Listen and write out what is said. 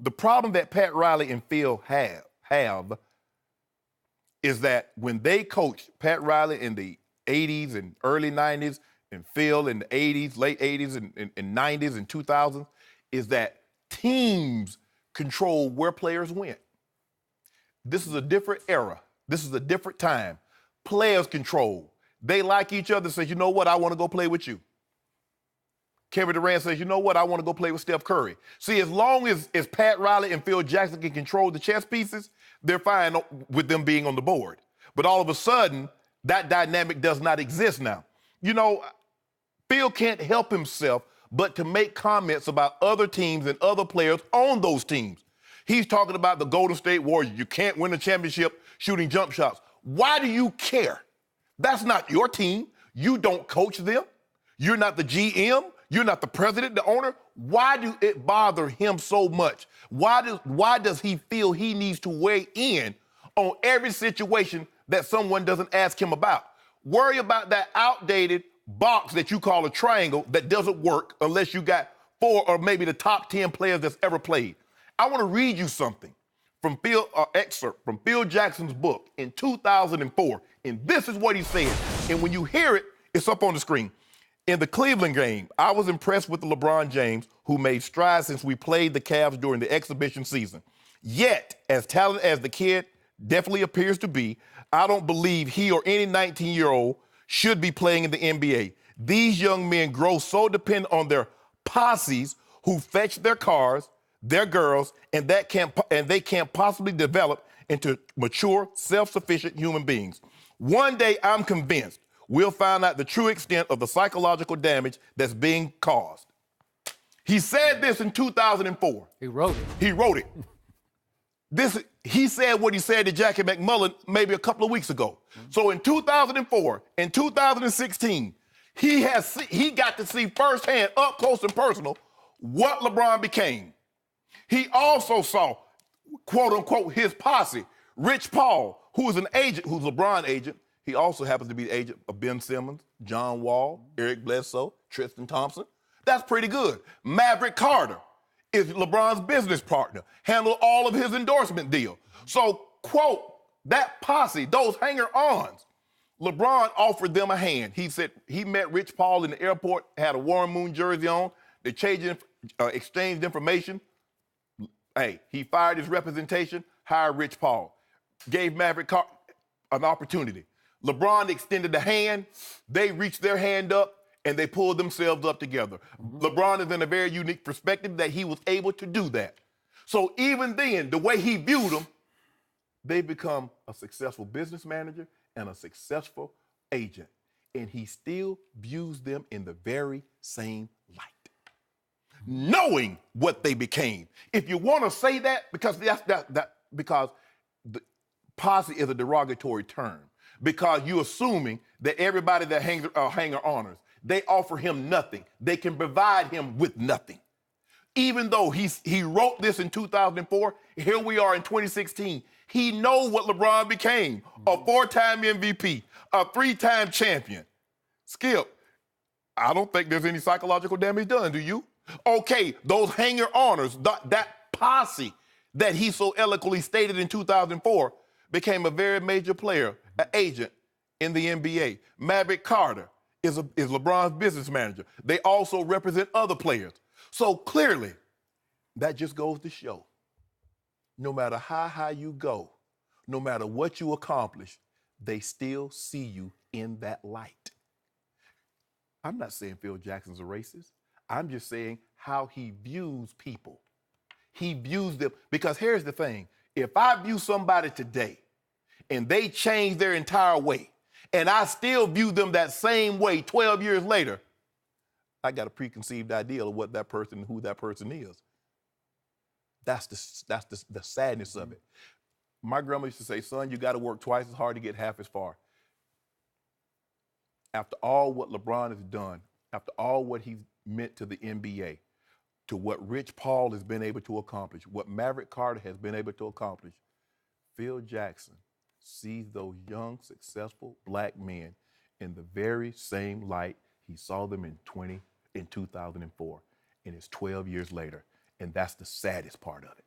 The problem that Pat Riley and Phil have is that when they coached, Pat Riley in the 80s and early 90s, and Phil in the 80s, late 80s and 90s and 2000s, is that teams control where players went. This is a different era. This is a different time. Players control. They like each other, say, you know what, I want to go play with you. Kevin Durant says, you know what, I want to go play with Steph Curry. See, as long as Pat Riley and Phil Jackson can control the chess pieces, they're fine with them being on the board. But all of a sudden, that dynamic does not exist now. You know, Phil can't help himself but to make comments about other teams and other players on those teams. He's talking about the Golden State Warriors. You can't win a championship shooting jump shots. Why do you care? That's not your team. You don't coach them. You're not the GM. You're not the president, the owner. Why do it bother him so much? Why does he feel he needs to weigh in on every situation that someone doesn't ask him about? Worry about that outdated box that you call a triangle that doesn't work unless you got 4 or maybe the top 10 players that's ever played. I want to read you something from excerpt from Phil Jackson's book in 2004, and this is what he said. And when you hear it, it's up on the screen. In the Cleveland game, I was impressed with LeBron James, who made strides since we played the Cavs during the exhibition season. Yet, as talented as the kid definitely appears to be, I don't believe he or any 19-year-old should be playing in the NBA. These young men grow so dependent on their posses who fetch their cars, their girls, and they can't possibly develop into mature, self-sufficient human beings. One day, I'm convinced we'll find out the true extent of the psychological damage that's being caused. He said this in 2004. He wrote it. He wrote it. He said what he said to Jackie McMullen maybe a couple of weeks ago. So in 2004 and 2016, he got to see firsthand, up close and personal, what LeBron became. He also saw, quote unquote, his posse, Rich Paul, who is an agent, who's LeBron agent. He also happens to be the agent of Ben Simmons, John Wall, Eric Bledsoe, Tristan Thompson. That's pretty good. Maverick Carter is LeBron's business partner, handled all of his endorsement deal. So, quote, that posse, those hanger-ons, LeBron offered them a hand. He said he met Rich Paul in the airport, had a Warren Moon jersey on. They exchanged information. Hey, he fired his representation, hired Rich Paul, gave Maverick Carter an opportunity. LeBron extended the hand, they reached their hand up, and they pulled themselves up together. LeBron is in a very unique perspective that he was able to do that. So even then, the way he viewed them, they become a successful business manager and a successful agent. And he still views them in the very same light, knowing what they became. If you want to say that, because because the posse is a derogatory term, because you're assuming that everybody that hanger-oners, they offer him nothing. They can provide him with nothing. Even though he wrote this in 2004, here we are in 2016. He knows what LeBron became, a 4-time MVP, a 3-time champion. Skip, I don't think there's any psychological damage done, do you? Okay, those hanger-oners, that posse that he so eloquently stated in 2004 became a very major player, an agent in the NBA. Maverick Carter is LeBron's business manager. They also represent other players. So clearly, that just goes to show, no matter how high you go, no matter what you accomplish, they still see you in that light. I'm not saying Phil Jackson's a racist. I'm just saying how he views people. He views them, because here's the thing. If I view somebody today and they change their entire way, and I still view them that same way 12 years later, I got a preconceived idea of what that person, who that person is. That's the sadness of it. My grandma used to say, son, you got to work twice as hard to get half as far. After all what LeBron has done, after all what he's meant to the NBA, to what Rich Paul has been able to accomplish, what Maverick Carter has been able to accomplish, Phil Jackson sees those young, successful black men in the very same light he saw them in 2004, and it's 12 years later. And that's the saddest part of it.